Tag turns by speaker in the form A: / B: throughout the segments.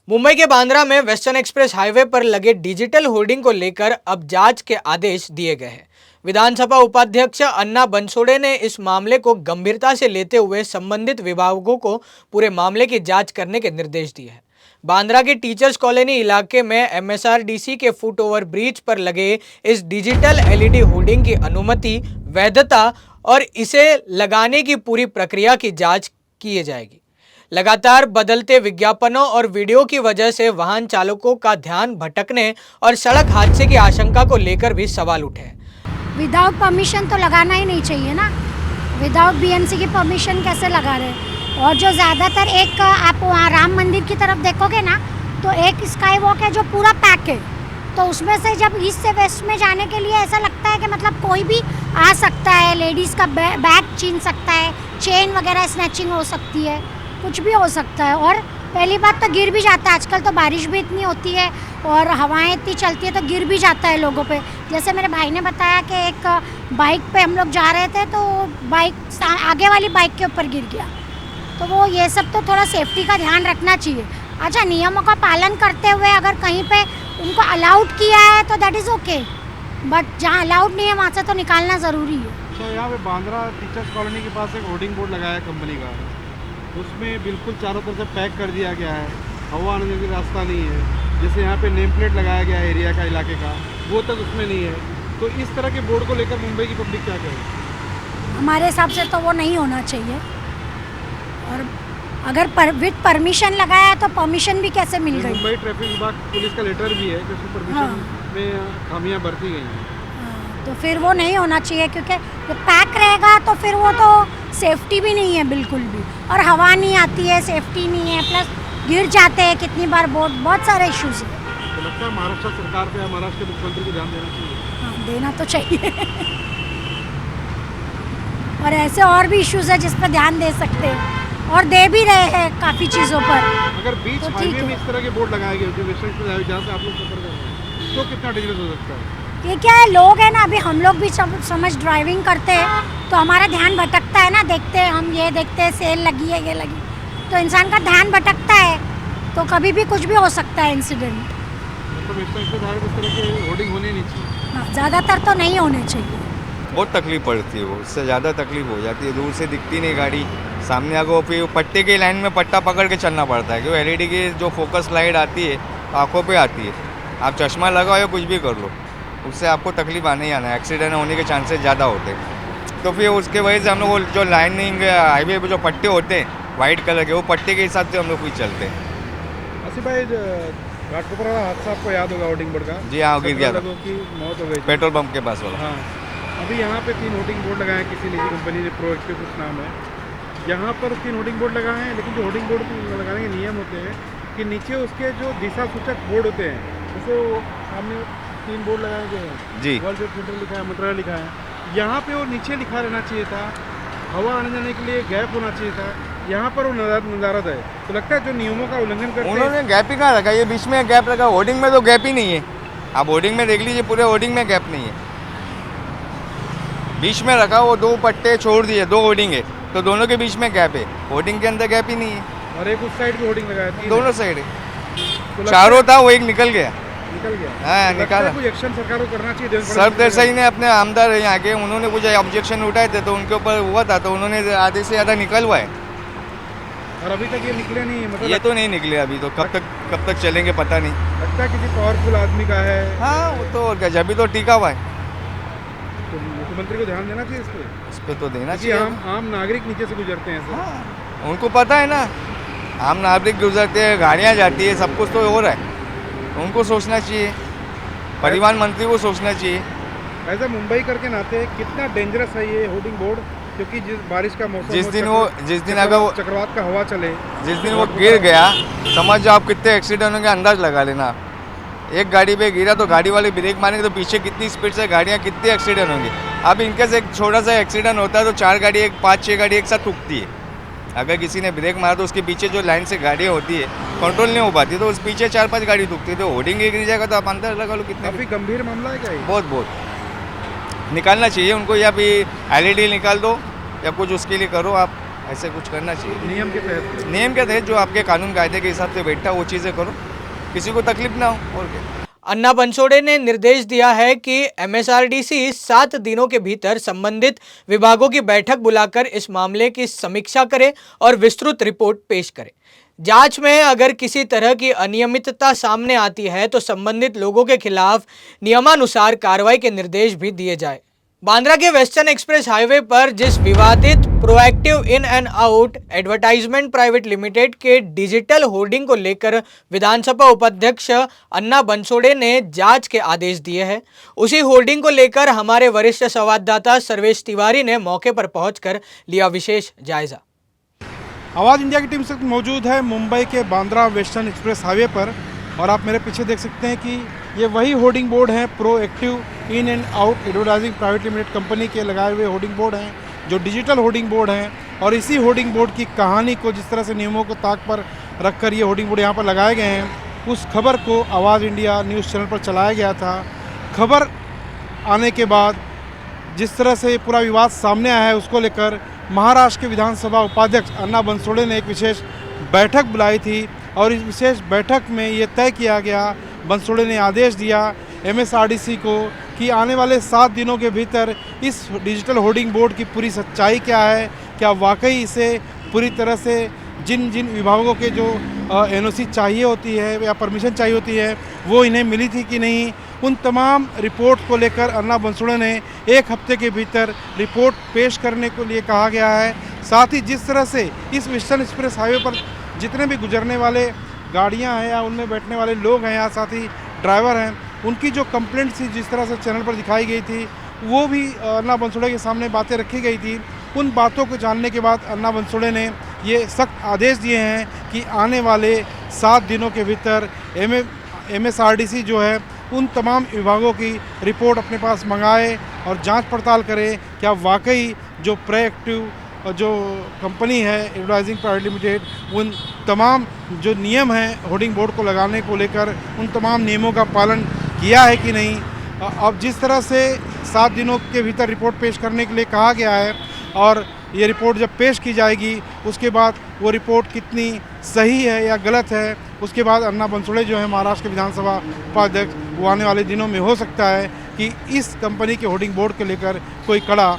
A: मुंबई के बांद्रा में western express highway पर लगे डिजिटल होर्डिंग को लेकर अब जांच के आदेश दिए गए हैं। विधानसभा उपाध्यक्ष अन्ना बनसोड़े ने इस मामले को गंभीरता से लेते हुए संबंधित विभागों को पूरे मामले की जांच करने के निर्देश दिए हैं। बांद्रा के टीचर्स कॉलोनी इलाके में एमएसआरडीसी के फुट ओवर ब्रिज पर लगे इस डिजिटल एलईडी होर्डिंग की अनुमति, वैधता और इसे लगाने की पूरी प्रक्रिया की जांच की जाएगी। लगातार बदलते विज्ञापनों और वीडियो की वजह से वाहन चालकों का ध्यान भटकने और सड़क हादसे की आशंका को लेकर भी सवाल उठे हैं।
B: विदाउट परमिशन तो लगाना ही नहीं चाहिए ना। विदाउट बीएमसी की परमिशन कैसे लगा रहे हैं? और जो ज़्यादातर एक आप वहाँ राम मंदिर की तरफ देखोगे ना, तो एक स्काई वॉक है जो पूरा पैक है, तो उसमें से जब ईस्ट से वेस्ट में जाने के लिए ऐसा लगता है कि मतलब कोई भी आ सकता है, लेडीज़ का बैग छीन सकता है, चेन वगैरह स्नैचिंग हो सकती है, कुछ भी हो सकता है। और पहली बात तो गिर भी जाता है, आजकल तो बारिश भी इतनी होती है और हवाएं इतनी चलती है तो गिर भी जाता है लोगों पे। जैसे मेरे भाई ने बताया कि एक बाइक पे हम लोग जा रहे थे तो बाइक आगे वाली बाइक के ऊपर गिर गया। तो वो ये सब तो थोड़ा सेफ्टी का ध्यान रखना चाहिए। अच्छा, नियमों का पालन करते हुए अगर कहीं पे उनको अलाउड किया है तो दैट इज़ ओके, बट जहाँ अलाउड नहीं है वहाँ से तो निकालना ज़रूरी है।
C: तो यहाँ पे बांद्रा टीचर्स कॉलोनी के पास एक होर्डिंग बोर्ड लगाया है कंपनी का, उसमें बिल्कुल चारों तरफ से पैक कर दिया गया है, हवा आने का रास्ता नहीं है। जैसे यहाँ पे नेम प्लेट लगाया गया है एरिया का, इलाके का, वो तक उसमें नहीं है। तो इस तरह के बोर्ड को लेकर मुंबई की पब्लिक क्या कहे?
B: हमारे हिसाब से तो वो नहीं होना चाहिए। और अगर विद परमिशन लगाया है तो परमिशन भी कैसे मिल गई?
C: मुंबई ट्रैफिक विभाग पुलिस का लेटर भी है कि उसमें परमिशन में खामियां बरती गई हैं।
B: तो फिर वो नहीं होना चाहिए, क्योंकि जब पैक रहेगा तो फिर वो तो सेफ्टी भी नहीं है बिल्कुल भी, और हवा नहीं आती है, सेफ्टी नहीं है, प्लस गिर जाते हैं कितनी बार, बहुत सारे इश्यूज हैं।
C: तो लगता है महाराष्ट्र सरकार पे, महाराष्ट्र के मुख्यमंत्री को ध्यान देना चाहिए।
B: हाँ, देना तो चाहिए। और ऐसे और भी इश्यूज है जिस पर ध्यान दे सकते हैं और दे भी रहे हैं काफ़ी चीज़ों पर।
C: अगर बीच
B: तो
C: हाईवे में इस तरह के बोर्ड लगाए गए जो वेस्टर्न एक्सप्रेस हाईवे जहाँ से आप लोग सफर कर रहे हैं, तो कितना डेंजरस हो सकता है?
B: ये क्या है, लोग हैं ना, अभी हम लोग भी समझ ड्राइविंग करते हैं तो हमारा ध्यान भटकता है ना, देखते हैं हम, ये देखते हैं सेल लगी है, ये लगी, तो इंसान का ध्यान भटकता है, तो कभी भी कुछ भी हो सकता है इंसिडेंट।
C: तो वेस्टर्न एक्सप्रेस हाईवे पर इस तरह के होर्डिंग होने नहीं चाहिए।
B: हाँ, ज़्यादातर तो नहीं होने चाहिए।
D: बहुत तकलीफ पड़ती है, वो उससे ज़्यादा तकलीफ हो जाती है। दूर से दिखती नहीं गाड़ी, सामने आगे फिर पट्टे की लाइन में पट्टा पकड़ के चलना पड़ता है, क्योंकि एलईडी की जो फोकस लाइट आती है आंखों पे आती है। आप चश्मा लगाओ या कुछ भी कर लो, उससे आपको तकलीफ आने ही आना है, एक्सीडेंट होने के चांसेस ज़्यादा होते हैं। तो फिर उसके वजह से हम लोग जो लाइनिंग हाईवे पर जो पट्टे होते हैं वाइट कलर के, वो पट्टे के हिसाब से हम लोग फिर चलते हैं।
C: आसिफ भाई, घाटकोपर वाला हादसा आपको याद होगा होर्डिंग बोर्ड का?
D: जी हाँ, गिर गया था,
C: लोगों की मौत हो गई थी।
D: पेट्रोल पंप के पास वाला।
C: हाँ, अभी यहाँ पे 3 होर्डिंग बोर्ड लगाए हैं किसी निजी कंपनी ने, प्रो एक्सप्रेस नाम है। यहाँ पर 3 होर्डिंग बोर्ड लगाए हैं, लेकिन जो होर्डिंग बोर्ड लगाने के नियम होते हैं कि नीचे उसके जो दिशा सूचक बोर्ड होते हैं, जैसे वो सामने 3 बोर्ड लगाए गए हैं
D: जी,
C: वर्ल्ड ट्रेड सेंटर लिखा है, मंत्रालय लिखा है, यहाँ पे वो नीचे लिखा रहना चाहिए था, हवा आने जाने के लिए गैप होना चाहिए था। यहाँ पर वो नज़ारत है, तो लगता है जो नियमों का उल्लंघन करते हैं।
D: उन्होंने गैप ही कहाँ रखा, ये बीच में गैप रखा, होर्डिंग में तो गैप ही नहीं है। आप होर्डिंग में देख लीजिए, पूरे होर्डिंग में गैप नहीं है, बीच में रखा, वो 2 पट्टे छोड़ दिए, 2 होर्डिंग है तो दोनों के बीच में गैप है, होर्डिंग के अंदर गैप ही नहीं है।
C: और एक उस साइड भी होर्डिंग लगाया था,
D: दोनों साइड है,
C: तो
D: चारों था, वो एक निकल गया।
C: निकल गया।
D: हाँ,
C: तो
D: निकाला।
C: कोई एक्शन सरकार को करना चाहिए।
D: सर देसाई ने अपने आमदार यहाँ के, उन्होंने कुछ ऑब्जेक्शन उठाए थे तो उनके ऊपर हुआ था, तो उन्होंने आधे से ज़्यादा निकलवाए,
C: और अभी तक ये निकले नहीं, मतलब
D: ये तो नहीं निकले अभी, तो कब तक चलेंगे पता नहीं।
C: लगता है किसी पावरफुल आदमी का है।
D: हाँ, वो तो और क्या, अभी तो टीका हुआ है,
C: तो मुख्यमंत्री को ध्यान देना चाहिए
D: इस पर तो देना
C: कि
D: चाहिए।
C: आम नागरिक नीचे से गुजरते हैं सर।
D: हाँ, उनको पता है ना, आम नागरिक गुजरते हैं, गाड़ियाँ जाती है, सब कुछ तो हो रहा है, उनको सोचना चाहिए, परिवहन मंत्री को सोचना चाहिए।
C: ऐसा मुंबई करके नाते कितना डेंजरस है ये होर्डिंग बोर्ड, क्योंकि जिस बारिश का मौसम,
D: जिस दिन अगर वो
C: चक्रवात का हवा चले,
D: जिस दिन वो गिर गया, समझ जाओ आप कितने एक्सीडेंट होंगे, अंदाज लगा लेना आप। एक गाड़ी पे गिरा तो गाड़ी वाले ब्रेक मारेंगे तो पीछे कितनी स्पीड से गाड़ियाँ, कितने एक्सीडेंट होंगे। अब इनके से एक छोटा सा एक्सीडेंट होता है तो 4 गाड़ी 5-6 गाड़ी एक साथ ठुकती है। अगर किसी ने ब्रेक मारा तो उसके पीछे जो लाइन से गाड़ियाँ होती है कंट्रोल नहीं हो पाती, तो उस पीछे 4-5 गाड़ी ठुकती है, तो होर्डिंग गिर जाएगा तो आप अंदाज लगा लो कितने।
C: काफ़ी गंभीर मामला है क्या ये?
D: बहुत निकालना चाहिए उनको, या फिर एलईडी निकाल दो या कुछ उसके लिए करो आप। ऐसे कुछ करना चाहिए।
C: नियम के तहत
D: नियम के तहत जो आपके कानून कायदे के हिसाब से बैठा वो चीज़ें करो, किसी को तकलीफ ना हो और क्या।
A: अन्ना बनसोड़े ने निर्देश दिया है कि एमएसआरडीसी 7 दिनों के भीतर संबंधित विभागों की बैठक बुलाकर इस मामले की समीक्षा करे और विस्तृत रिपोर्ट पेश करे। जांच में अगर किसी तरह की अनियमितता सामने आती है तो संबंधित लोगों के खिलाफ नियमानुसार कार्रवाई के निर्देश भी दिए जाए। बांद्रा के वेस्टर्न एक्सप्रेस हाईवे पर जिस विवादित proactive in and out advertisement private limited के डिजिटल होर्डिंग को लेकर विधानसभा उपाध्यक्ष अन्ना बनसोड़े ने जांच के आदेश दिए हैं, उसी होर्डिंग को लेकर हमारे वरिष्ठ संवाददाता सर्वेश तिवारी ने मौके पर पहुंचकर लिया विशेष जायजा।
C: आवाज़ इंडिया की टीम से मौजूद है मुंबई के बांद्रा वेस्टर्न एक्सप्रेस हाईवे पर, और आप मेरे पीछे देख सकते हैं कि ये वही होर्डिंग बोर्ड हैं, proactive in and out advertising private limited company के लगाए हुए होर्डिंग बोर्ड हैं, जो डिजिटल होर्डिंग बोर्ड हैं। और इसी होर्डिंग बोर्ड की कहानी को, जिस तरह से नियमों को ताक पर रखकर ये होर्डिंग बोर्ड यहाँ पर लगाए गए हैं, उस खबर को आवाज़ इंडिया न्यूज़ चैनल पर चलाया गया था। खबर आने के बाद जिस तरह से पूरा विवाद सामने आया है, उसको लेकर महाराष्ट्र के विधानसभा उपाध्यक्ष अन्ना बनसोड़े ने एक विशेष बैठक बुलाई थी, और इस विशेष बैठक में ये तय किया गया, बनसोड़े ने आदेश दिया एमएसआरडीसी को कि आने वाले 7 दिनों के भीतर इस डिजिटल होर्डिंग बोर्ड की पूरी सच्चाई क्या है, क्या वाकई इसे पूरी तरह से जिन जिन विभागों के जो एनओसी चाहिए होती है या परमिशन चाहिए होती है वो इन्हें मिली थी कि नहीं, उन तमाम रिपोर्ट को लेकर अन्ना बनसोड़े ने 1 हफ्ते के भीतर रिपोर्ट पेश करने के लिए कहा गया है। साथ ही जिस तरह से इस वेस्टर्न एक्सप्रेस हाईवे पर जितने भी गुजरने वाले गाड़ियां हैं या उनमें बैठने वाले लोग हैं या साथ ही ड्राइवर हैं, उनकी जो कंप्लेंट थी जिस तरह से चैनल पर दिखाई गई थी, वो भी अन्ना बनसोड़े के सामने बातें रखी गई थी। उन बातों को जानने के बाद अन्ना बनसोड़े ने ये सख्त आदेश दिए हैं कि आने वाले 7 दिनों के भीतर एमएसआरडीसी जो है उन तमाम विभागों की रिपोर्ट अपने पास मंगाए और जांच पड़ताल करे, क्या वाकई जो प्रोएक्टिव जो कंपनी है एडवर्टाइजिंग प्राइवेट लिमिटेड, उन तमाम जो नियम हैं होर्डिंग बोर्ड को लगाने को लेकर, उन तमाम नियमों का पालन किया है कि नहीं। अब जिस तरह से 7 दिनों के भीतर रिपोर्ट पेश करने के लिए कहा गया है, और ये रिपोर्ट जब पेश की जाएगी उसके बाद वो रिपोर्ट कितनी सही है या गलत है, उसके बाद अन्ना बनसोड़े जो है महाराष्ट्र के विधानसभा उपाध्यक्ष, वो आने वाले दिनों में हो सकता है कि इस कंपनी के होर्डिंग बोर्ड को लेकर कोई कड़ा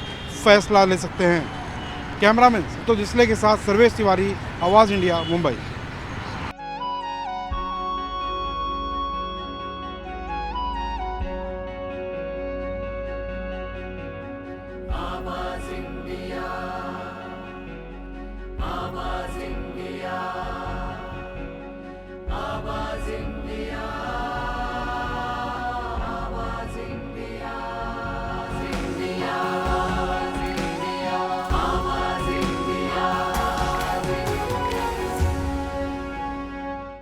C: फैसला ले सकते हैं। कैमरामैन तो जिसले के साथ सर्वेश तिवारी, आवाज़ इंडिया, मुंबई।